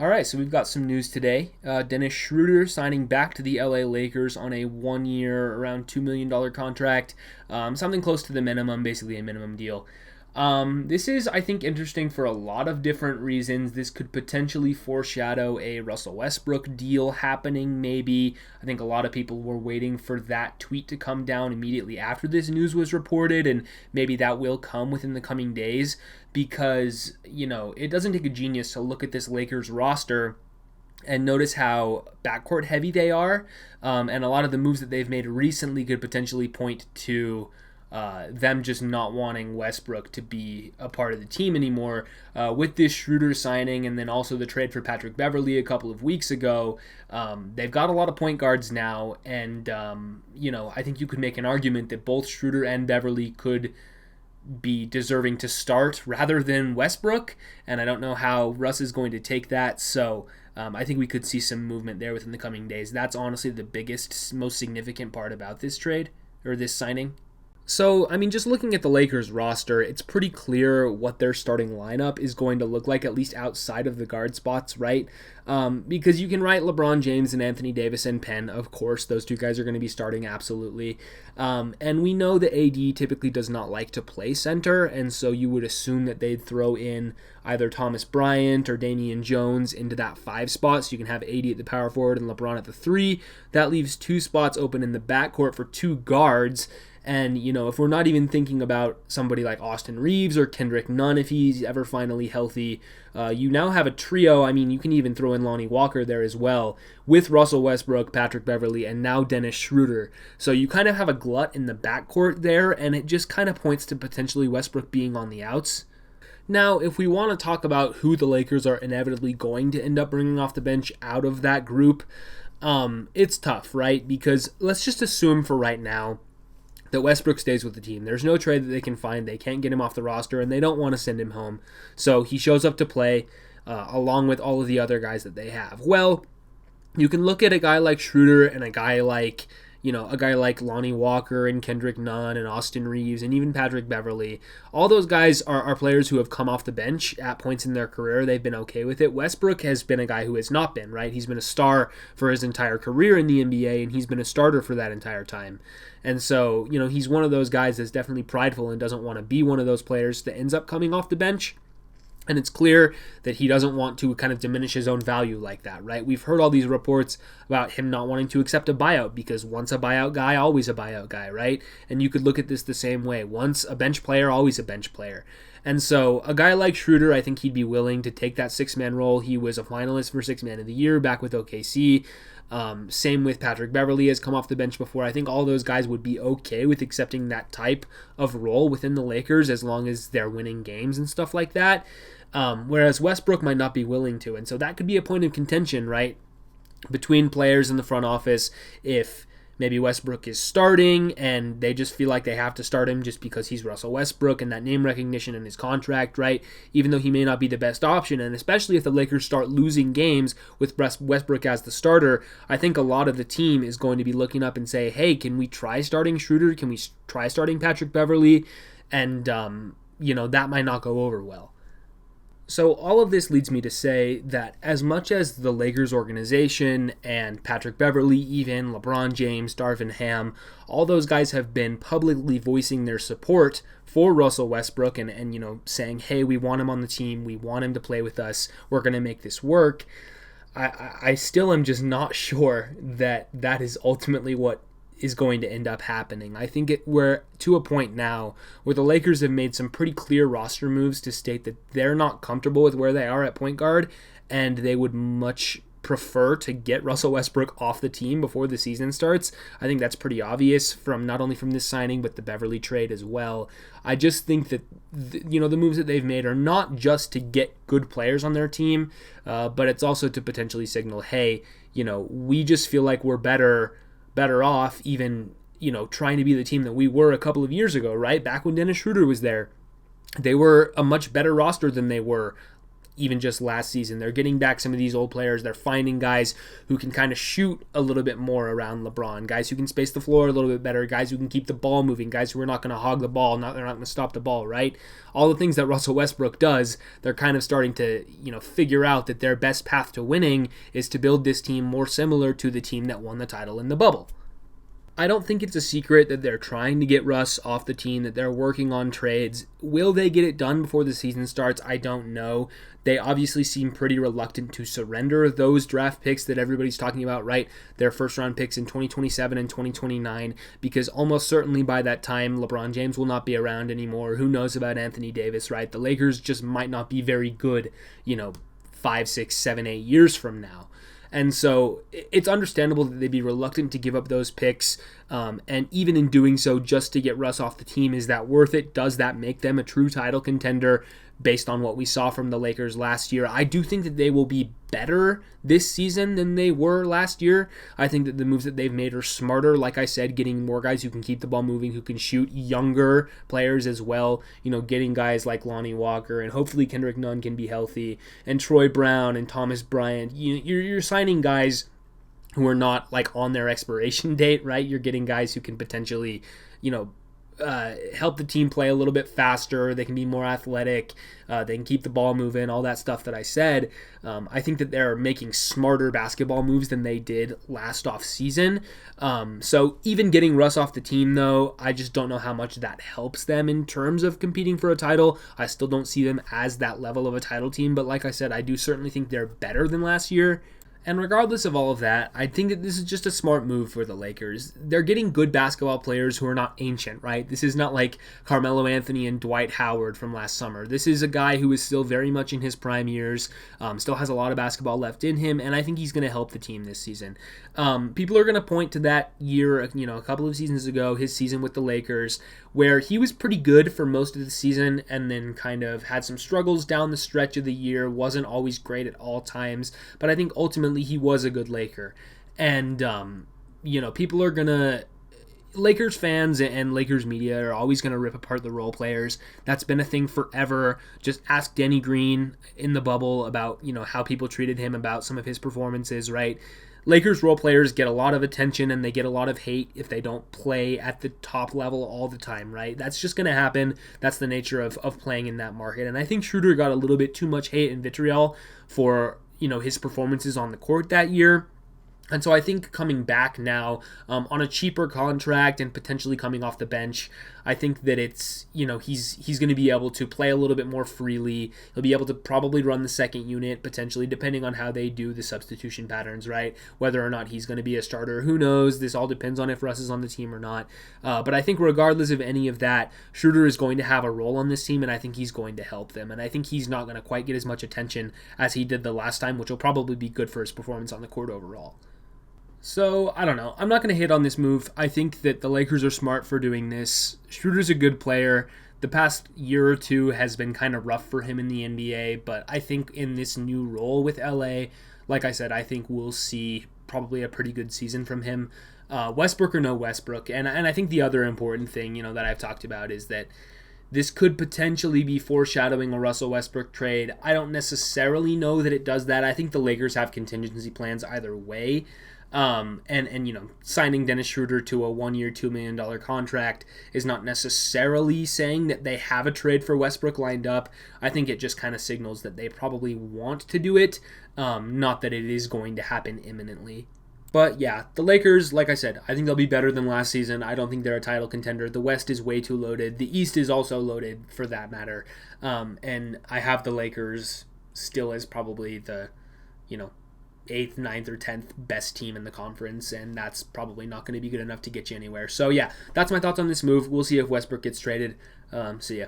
All right, so we've got some news today. Dennis Schroeder signing back to the LA Lakers on a 1 year, around $2 million contract, something close to the minimum, basically a minimum deal. This is, I think, interesting for a lot of different reasons. This could potentially foreshadow a Russell Westbrook deal happening, maybe. I think a lot of people were waiting for that tweet to come down immediately after this news was reported, and maybe that will come within the coming days because, it doesn't take a genius to look at this Lakers roster and notice how backcourt heavy they are. And a lot of the moves that they've made recently could potentially point to them just not wanting Westbrook to be a part of the team anymore. With this Schroeder signing and then also the trade for Patrick Beverley a couple of weeks ago, they've got a lot of point guards now. And, I think you could make an argument that both Schroeder and Beverley could be deserving to start rather than Westbrook. And I don't know how Russ is going to take that. So I think we could see some movement there within the coming days. That's honestly the biggest, most significant part about this trade or this signing. So, just looking at the Lakers roster, it's pretty clear what their starting lineup is going to look like, at least outside of the guard spots, right? Because you can write LeBron James and Anthony Davis and Penn, of course. Those two guys are going to be starting, absolutely. And we know that AD typically does not like to play center, and so you would assume that they'd throw in either Thomas Bryant or Damian Jones into that 5 spot, so you can have AD at the power forward and LeBron at the 3. That leaves 2 spots open in the backcourt for 2 guards. And, if we're not even thinking about somebody like Austin Reeves or Kendrick Nunn if he's ever finally healthy, you now have a trio. You can even throw in Lonnie Walker there as well, with Russell Westbrook, Patrick Beverley, and now Dennis Schroeder. So you kind of have a glut in the backcourt there, and it just kind of points to potentially Westbrook being on the outs. Now, if we want to talk about who the Lakers are inevitably going to end up bringing off the bench out of that group, it's tough, right? Because let's just assume for right now that Westbrook stays with the team. There's no trade that they can find. They can't get him off the roster, and they don't want to send him home. So he shows up to play along with all of the other guys that they have. Well, you can look at a guy like Schroeder and a guy like Lonnie Walker and Kendrick Nunn and Austin Reeves and even Patrick Beverley. All those guys are players who have come off the bench at points in their career. They've been okay with it. Westbrook has been a guy who has not been, right? He's been a star for his entire career in the NBA, and he's been a starter for that entire time. And so, he's one of those guys that's definitely prideful and doesn't want to be one of those players that ends up coming off the bench. And it's clear that he doesn't want to kind of diminish his own value like that, right? We've heard all these reports about him not wanting to accept a buyout because once a buyout guy, always a buyout guy, right? And you could look at this the same way. Once a bench player, always a bench player. And so a guy like Schroeder, I think he'd be willing to take that 6-man role. He was a finalist for 6-man of the year back with OKC. Same with Patrick Beverley, has come off the bench before. I think all those guys would be okay with accepting that type of role within the Lakers as long as they're winning games and stuff like that. Whereas Westbrook might not be willing to. And so that could be a point of contention, right, between players in the front office if maybe Westbrook is starting and they just feel like they have to start him just because he's Russell Westbrook and that name recognition in his contract, right? Even though he may not be the best option. And especially if the Lakers start losing games with Westbrook as the starter, I think a lot of the team is going to be looking up and say, hey, can we try starting Schroeder? Can we try starting Patrick Beverley? And, that might not go over well. So all of this leads me to say that as much as the Lakers organization and Patrick Beverley, even LeBron James, Darvin Ham, all those guys have been publicly voicing their support for Russell Westbrook and saying, hey, we want him on the team, we want him to play with us, we're going to make this work, I still am just not sure that that is ultimately what is going to end up happening. I think we're to a point now where the Lakers have made some pretty clear roster moves to state that they're not comfortable with where they are at point guard, and they would much prefer to get Russell Westbrook off the team before the season starts. I think that's pretty obvious from not only from this signing, but the Beverley trade as well. I just think that the moves that they've made are not just to get good players on their team, but it's also to potentially signal, hey, we just feel like we're better off even, trying to be the team that we were a couple of years ago, right? Back when Dennis Schroeder was there, they were a much better roster than they were even just last season. They're getting back some of these old players. They're finding guys who can kind of shoot a little bit more around LeBron, guys who can space the floor a little bit better, guys who can keep the ball moving, guys who are not going to hog the ball, they're not going to stop the ball, right? All the things that Russell Westbrook does, they're kind of starting to, figure out that their best path to winning is to build this team more similar to the team that won the title in the bubble. I don't think it's a secret that they're trying to get Russ off the team, that they're working on trades. Will they get it done before the season starts? I don't know. They obviously seem pretty reluctant to surrender those draft picks that everybody's talking about, right? Their first-round picks in 2027 and 2029, because almost certainly by that time, LeBron James will not be around anymore. Who knows about Anthony Davis, right? The Lakers just might not be very good, 5, 6, 7, 8 years from now. And so it's understandable that they'd be reluctant to give up those picks. And even in doing so, just to get Russ off the team, is that worth it? Does that make them a true title contender based on what we saw from the Lakers last year? I do think that they will be better this season than they were last year. I think that the moves that they've made are smarter. Like I said, getting more guys who can keep the ball moving, who can shoot, younger players as well. Getting guys like Lonnie Walker, and hopefully Kendrick Nunn can be healthy, and Troy Brown and Thomas Bryant. You're signing guys who are not like on their expiration date, right? You're getting guys who can potentially, help the team play a little bit faster. They can be more athletic. They can keep the ball moving, all that stuff that I said. I think that they're making smarter basketball moves than they did last offseason. So even getting Russ off the team, though, I just don't know how much that helps them in terms of competing for a title. I still don't see them as that level of a title team. But like I said, I do certainly think they're better than last year. And regardless of all of that, I think that this is just a smart move for the Lakers. They're getting good basketball players who are not ancient, right? This is not like Carmelo Anthony and Dwight Howard from last summer. This is a guy who is still very much in his prime years, still has a lot of basketball left in him, and I think he's going to help the team this season. People are going to point to that year, a couple of seasons ago, his season with the Lakers, where he was pretty good for most of the season and then kind of had some struggles down the stretch of the year, wasn't always great at all times, but I think ultimately he was a good Laker. And, people are going to... Lakers fans and Lakers media are always going to rip apart the role players. That's been a thing forever. Just ask Denny Green in the bubble about, how people treated him, about some of his performances, right? Lakers role players get a lot of attention and they get a lot of hate if they don't play at the top level all the time, right? That's just going to happen. That's the nature of playing in that market. And I think Schroeder got a little bit too much hate and vitriol for, his performances on the court that year. And so I think coming back now on a cheaper contract and potentially coming off the bench, I think that it's, he's going to be able to play a little bit more freely. He'll be able to probably run the second unit, potentially, depending on how they do the substitution patterns, right? Whether or not he's going to be a starter, who knows? This all depends on if Russ is on the team or not. But I think regardless of any of that, Schroeder is going to have a role on this team, and I think he's going to help them. And I think he's not going to quite get as much attention as he did the last time, which will probably be good for his performance on the court overall. So, I don't know. I'm not going to hit on this move. I think that the Lakers are smart for doing this. Schroeder's a good player. The past year or two has been kind of rough for him in the NBA, but I think in this new role with LA, like I said, I think we'll see probably a pretty good season from him. Westbrook or no Westbrook. And I think the other important thing, that I've talked about is that this could potentially be foreshadowing a Russell Westbrook trade. I don't necessarily know that it does that. I think the Lakers have contingency plans either way. Signing Dennis Schroeder to a 1-year, $2 million contract is not necessarily saying that they have a trade for Westbrook lined up. I think it just kind of signals that they probably want to do it, not that it is going to happen imminently. But yeah, the Lakers, like I said, I think they'll be better than last season. I don't think they're a title contender. The West is way too loaded. The East is also loaded for that matter. And I have the Lakers still as probably the, 8th, 9th, or 10th best team in the conference, and that's probably not going to be good enough to get you anywhere. So yeah, that's my thoughts on this move. We'll see if Westbrook gets traded. See ya.